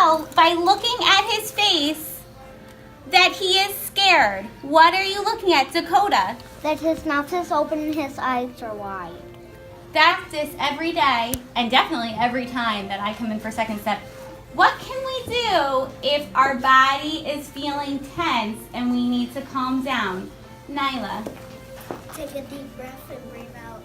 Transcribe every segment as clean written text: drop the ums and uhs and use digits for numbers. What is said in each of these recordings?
tell by looking at his face that he is scared. What are you looking at, Dakota? That his mouth is open and his eyes are wide. Practice every day, and definitely every time that I come in for second step. What can we do if our body is feeling tense and we need to calm down? Nyla. Take a deep breath and breathe out.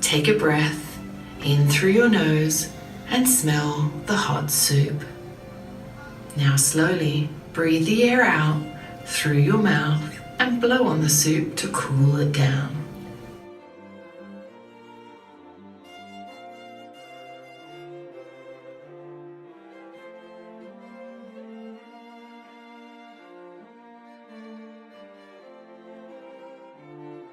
Take a breath in through your nose and smell the hot soup. Now slowly breathe the air out through your mouth and blow on the soup to cool it down.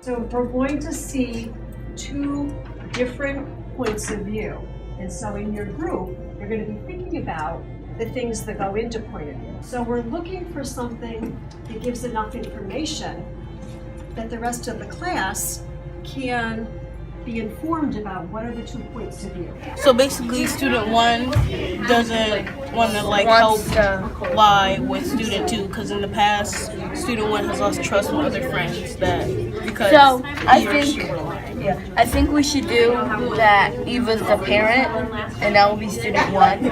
So we're going to see two different points of view. And so in your group, you're going to be thinking about the things that go into point of view. So we're looking for something that gives enough information that the rest of the class can be informed about what are the 2 points of view. So basically, student 1 doesn't want to help lie with student 2 because in the past, student 1 has lost trust with other friends because so I I think we should do that. Eva's the parent, and that will be student 1.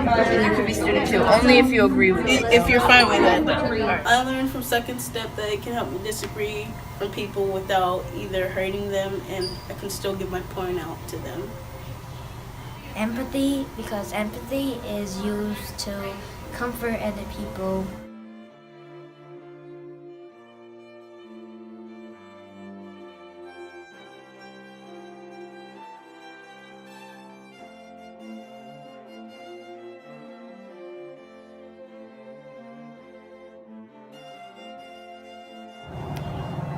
And you can be student 2, only if you agree with it. If you're fine with that. I learned from second step that it can help me disagree from people without either hurting them, and I can still get my point out to them. Empathy, because empathy is used to comfort other people.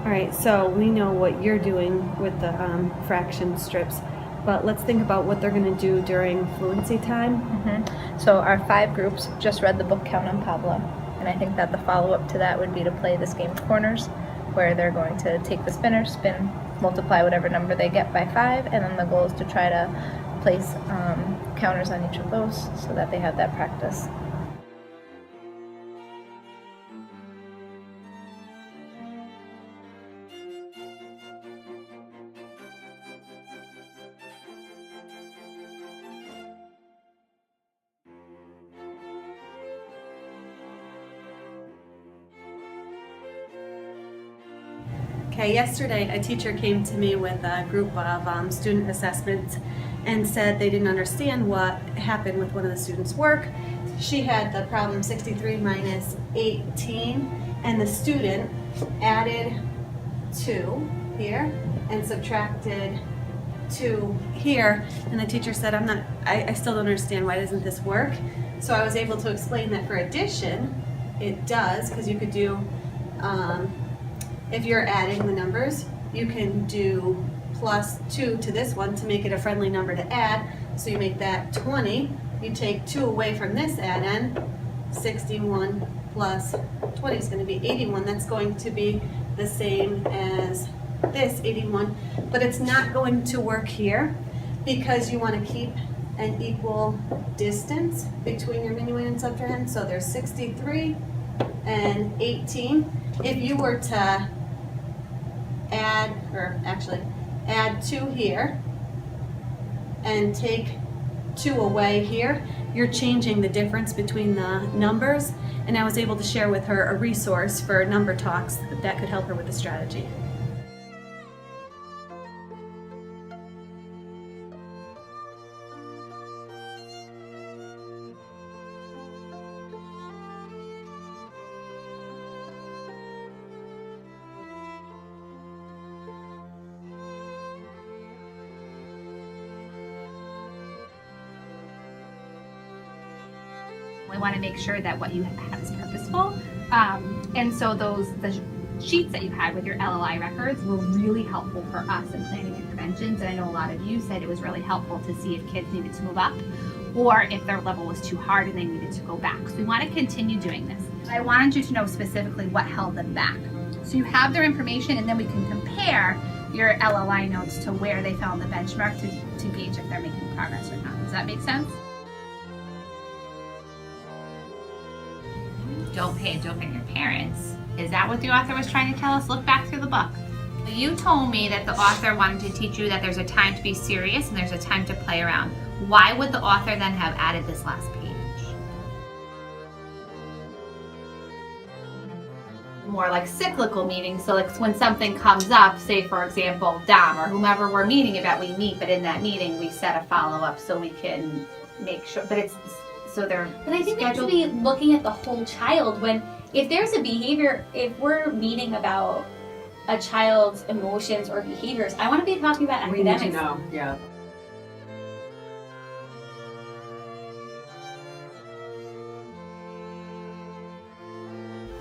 All right, so we know what you're doing with the fraction strips, but let's think about what they're going to do during fluency time. So our 5 groups just read the book Count on Pablo, and I think that the follow-up to that would be to play this game of corners, where they're going to take the spinner, spin, multiply whatever number they get by 5, and then the goal is to try to place counters on each of those so that they have that practice. Okay, yesterday a teacher came to me with a group of student assessments and said they didn't understand what happened with one of the students' work. She had the problem 63 minus 18, and the student added 2 here and subtracted 2 here, and the teacher said, I still don't understand, why doesn't this work? So I was able to explain that for addition, it does, because you could do, if you're adding the numbers, you can do plus 2 to this one to make it a friendly number to add. So you make that 20. You take 2 away from this add-in. 61 plus 20 is going to be 81. That's going to be the same as this, 81. But it's not going to work here because you want to keep an equal distance between your minuend and subtrahend. So there's 63 and 18. If you were to add 2 here and take 2 away here, you're changing the difference between the numbers, and I was able to share with her a resource for number talks that could help her with the strategy. We want to make sure that what you have is purposeful. And so the sheets that you had with your LLI records were really helpful for us in planning interventions. And I know a lot of you said it was really helpful to see if kids needed to move up or if their level was too hard and they needed to go back. So we want to continue doing this. I wanted you to know specifically what held them back. So you have their information, and then we can compare your LLI notes to where they fell in the benchmark to gauge if they're making progress or not. Does that make sense? don't pay a joke on your parents. Is that what the author was trying to tell us? Look back through the book. You told me that the author wanted to teach you that there's a time to be serious and there's a time to play around. Why would the author then have added this last page? More like cyclical meetings, so like when something comes up, say for example Dom or whomever we're meeting about, we meet, but in that meeting we set a follow-up so we can make sure, but it's, so they're But I think we have to scheduled. be looking at the whole child. When, if there's a behavior, if we're meeting about a child's emotions or behaviors, I want to be talking about We need to academics. know, yeah.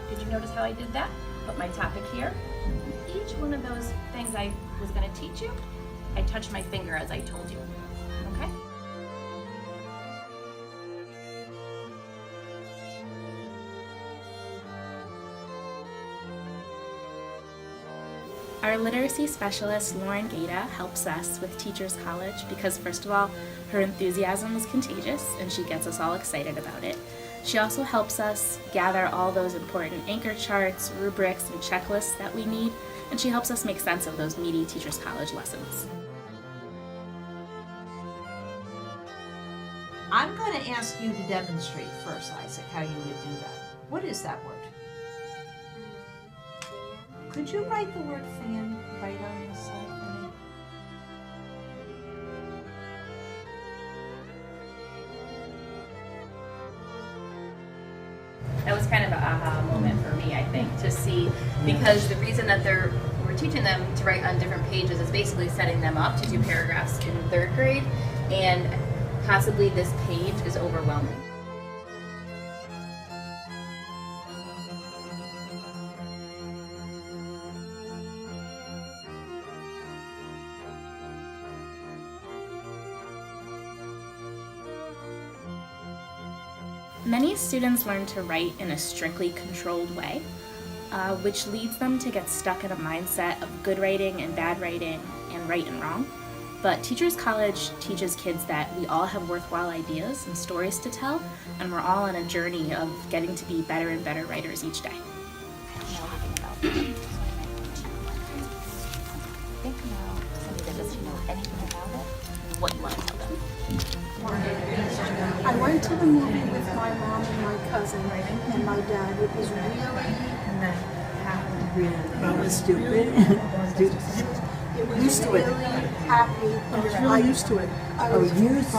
Did you notice how I did that? Put my topic here. Each one of those things I was going to teach you, I touched my finger as I told you. Okay? Our literacy specialist, Lauren Gata, helps us with Teachers College because, first of all, her enthusiasm is contagious and she gets us all excited about it. She also helps us gather all those important anchor charts, rubrics, and checklists that we need, and she helps us make sense of those meaty Teachers College lessons. I'm going to ask you to demonstrate first, Isaac, how you would do that. What is that word? Could you write the word fan right on the side for me? That was kind of an aha moment for me, I think, to see, because the reason that we're teaching them to write on different pages is basically setting them up to do paragraphs in 3rd grade, and possibly this page is overwhelming. Many students learn to write in a strictly controlled way, which leads them to get stuck in a mindset of good writing and bad writing and right and wrong. But Teachers College teaches kids that we all have worthwhile ideas and stories to tell, and we're all on a journey of getting to be better and better writers each day. Think about somebody that doesn't know anything about it and what you want to tell them. I went to the movie with my mom and my cousin and my dad. It was Really stupid. It was Used to it. really happy. I was really used to it. I was used